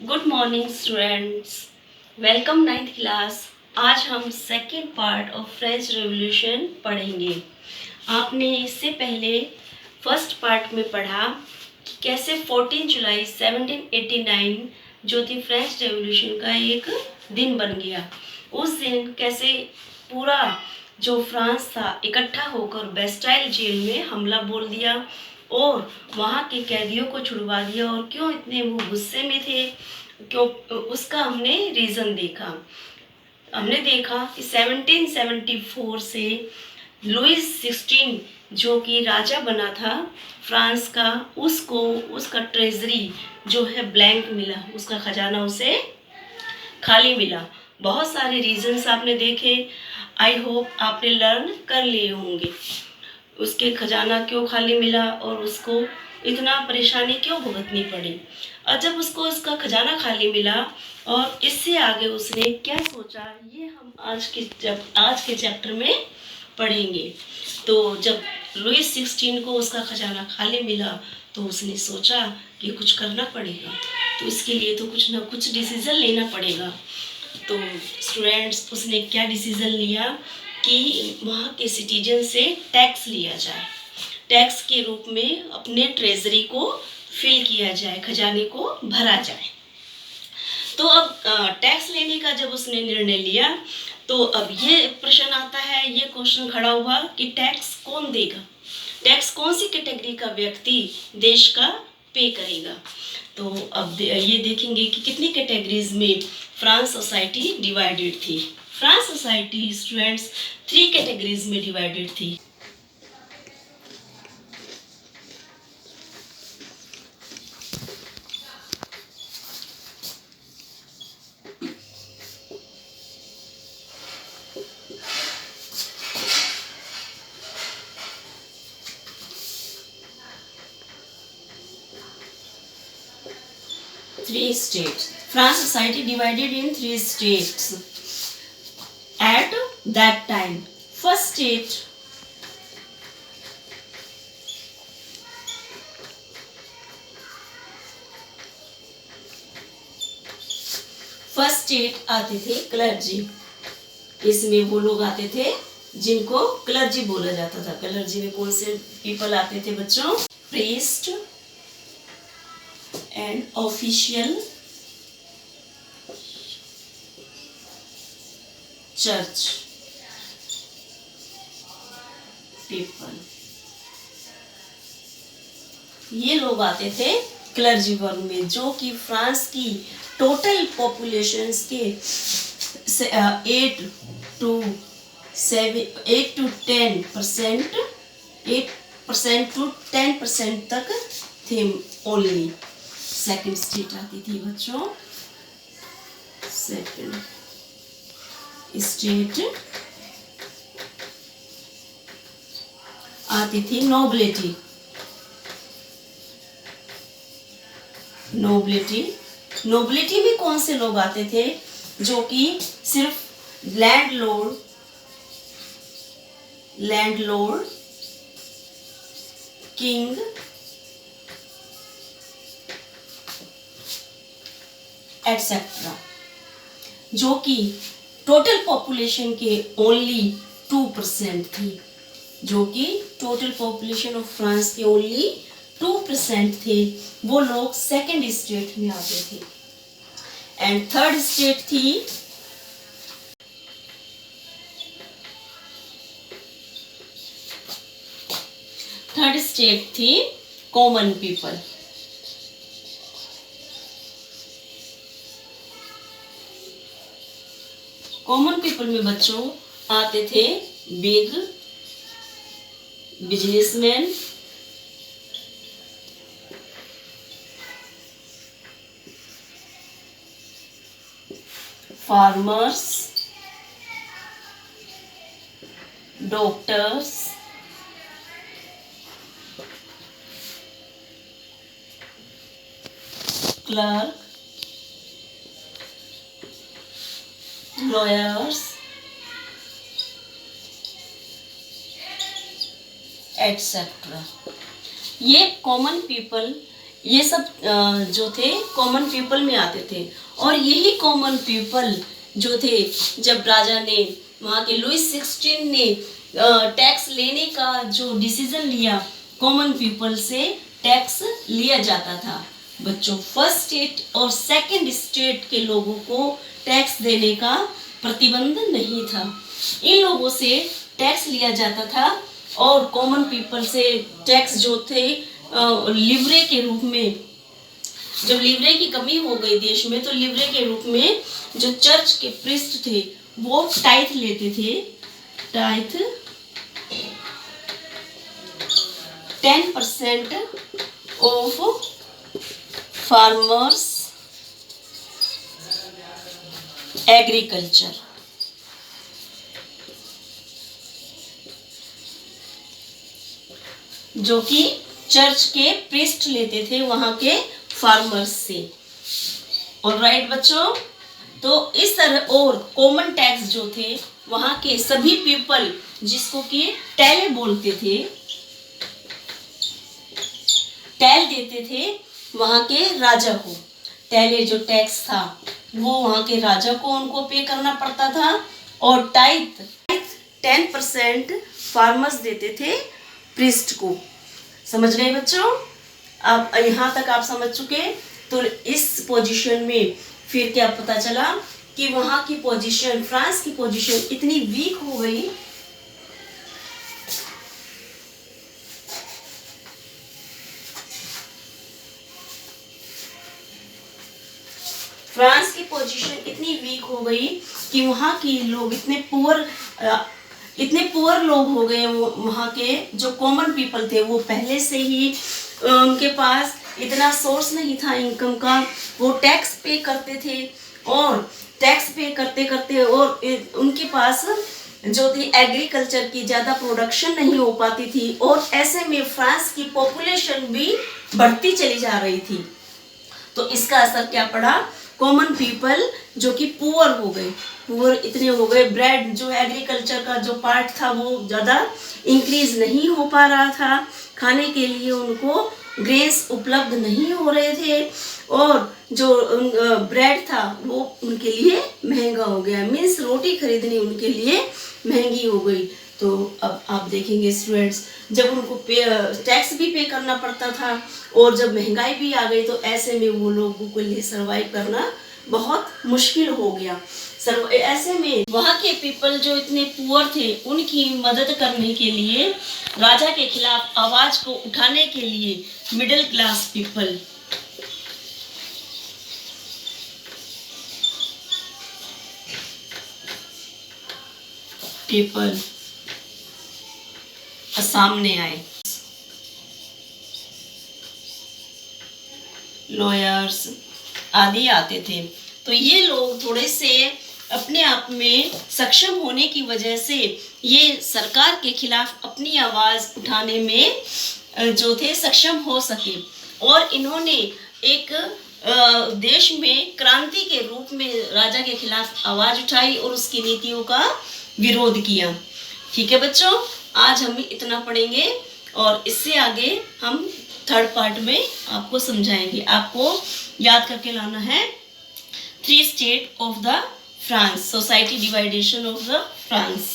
Good morning students, welcome ninth class. आज हम second part of French revolution पढ़ेंगे। आपने इससे पहले फर्स्ट पार्ट में पढ़ा कि कैसे 14 जुलाई 1789 जो थी फ्रेंच रेवोल्यूशन का एक दिन बन गया। उस दिन कैसे पूरा जो फ्रांस था इकट्ठा होकर बेस्टाइल जेल में हमला बोल दिया और वहाँ के कैदियों को छुड़वा दिया। और क्यों इतने वो गुस्से में थे, क्यों, उसका हमने रीज़न देखा। हमने देखा कि 1774 से लुइस 16 जो कि राजा बना था फ्रांस का, उसको उसका ट्रेजरी जो है ब्लैंक मिला, उसका खजाना उसे खाली मिला। बहुत सारे रीजंस आपने देखे। आई होप आपने लर्न कर लिए होंगे उसके खजाना क्यों खाली मिला और उसको इतना परेशानी क्यों भुगतनी पड़ी। और जब उसको उसका खजाना खाली मिला और इससे आगे उसने क्या सोचा, ये हम आज के चैप्टर में पढ़ेंगे। तो जब लुइस 16 को उसका खजाना खाली मिला तो उसने सोचा कि कुछ करना पड़ेगा, तो इसके लिए तो कुछ ना कुछ डिसीजन लेना पड़ेगा। तो स्टूडेंट्स, उसने क्या डिसीजन लिया कि वहाँ के सिटीजन से टैक्स लिया जाए, टैक्स के रूप में अपने ट्रेजरी को फिल किया जाए, खजाने को भरा जाए। तो अब टैक्स लेने का जब उसने निर्णय लिया तो अब ये प्रश्न आता है, ये क्वेश्चन खड़ा हुआ कि टैक्स कौन देगा, टैक्स कौन सी कैटेगरी का व्यक्ति देश का पे करेगा। तो अब ये देखेंगे कि कितनी कैटेगरीज में फ्रांस सोसाइटी डिवाइडेड थी। फ्रांस सोसाइटी स्टूडेंट्स 3 कैटेगरीज में डिवाइडेड थी। Three states. France society divided in 3 states at that time. First state आते थे क्लर्जी। इसमें वो लोग आते थे जिनको क्लर्जी बोला जाता था। क्लर्जी में कौन से पीपल आते थे बच्चों? Priest and official church people, ये लोग आते थे क्लर्जी वर्ग में, जो कि फ्रांस की टोटल पॉपुलेशन के 8 to 10% 8% to 10% तक थे ओनली। सेकंड स्टेट आती थी बच्चों, सेकंड स्टेट आती थी नोबिलिटी। नोबिलिटी में कौन से लोग आते थे? जो कि सिर्फ लैंडलॉर्ड किंग एटसेट्रा, जो कि टोटल पॉपुलेशन के ओनली 2% थी, जो कि टोटल पॉपुलेशन ऑफ फ्रांस के ओनली 2% थे। वो लोग सेकंड स्टेट में आते थे। एंड थर्ड स्टेट थी कॉमन पीपल। कॉमन पीपल में बच्चों आते थे big businessman, farmers, doctors, clerk, lawyers etcetera. ये कॉमन पीपल ये सब जो थे कॉमन पीपल में आते थे। और यही कॉमन पीपल जो थे, जब राजा ने, वहाँ के लुइस 16 ने टैक्स लेने का जो डिसीजन लिया, कॉमन पीपल से टैक्स लिया जाता था। बच्चों, फर्स्ट स्टेट और सेकंड स्टेट के लोगों को टैक्स देने का प्रतिबंध नहीं था। इन लोगों से टैक्स लिया जाता था और कॉमन पीपल से टैक्स जो थे लिवरे के रूप में, जब लिवरे की कमी हो गई देश में, तो लिवरे के रूप में जो चर्च के प्रीस्ट थे वो टाइथ लेते थे। Tithe 10% of farmers agriculture. जो कि चर्च के प्रीस्ट लेते थे वहां के फार्मर्स से। और राइट बच्चों, तो इस तरह, और कॉमन टैक्स जो थे वहां के सभी पीपल, जिसको कि टैले बोलते थे, टैल देते थे वहां के राजा को। टैले जो टैक्स था वो वहां के राजा को उनको पे करना पड़ता था। और टाइथ 10% फार्मर्स देते थे प्रीस्ट को। समझ गए बच्चों? अब यहाँ तक आप समझ चुके। तो इस पोजीशन में फिर क्या पता चला कि वहां की पोजीशन, फ्रांस की पोजीशन इतनी वीक हो गई, फ्रांस की पोजीशन इतनी वीक हो गई कि वहाँ के लोग इतने पुअर लोग हो गए। वहाँ के जो कॉमन पीपल थे वो पहले से ही उनके पास इतना सोर्स नहीं था इनकम का। वो टैक्स पे करते थे और टैक्स पे करते करते और उनके पास जो थी एग्रीकल्चर की ज़्यादा प्रोडक्शन नहीं हो पाती थी। और ऐसे में फ्रांस की पॉपुलेशन भी बढ़ती चली जा रही थी। तो इसका असर क्या पड़ा? कॉमन पीपल जो कि पुअर हो गए, पुअर इतने हो गए। ब्रेड जो एग्रीकल्चर का जो पार्ट था वो ज़्यादा इंक्रीज नहीं हो पा रहा था। खाने के लिए उनको ग्रेन्स उपलब्ध नहीं हो रहे थे और जो ब्रेड था वो उनके लिए महंगा हो गया। मीन्स रोटी खरीदनी उनके लिए महंगी हो गई। तो अब आप देखेंगे स्टूडेंट्स, जब उनको टैक्स भी पे करना पड़ता था और जब महंगाई भी आ गई, तो ऐसे में वो लोगों के लिए सर्वाइव करना बहुत मुश्किल हो गया। ऐसे में वहाँ के पीपल जो इतने पुअर थे, उनकी मदद करने के लिए, राजा के खिलाफ आवाज को उठाने के लिए मिडिल क्लास पीपल सामने आए। लॉयर्स आदि आते थे। तो ये लोग थोड़े से अपने आप में सक्षम होने की वजह से ये सरकार के खिलाफ अपनी आवाज़ उठाने में जो थे सक्षम हो सके। और इन्होंने एक देश में क्रांति के रूप में राजा के खिलाफ आवाज़ उठाई और उसकी नीतियों का विरोध किया। ठीक है बच्चों, आज हम इतना पढ़ेंगे और इससे आगे हम थर्ड पार्ट में आपको समझाएंगे। आपको याद करके लाना है 3 state of the France, society division of the France.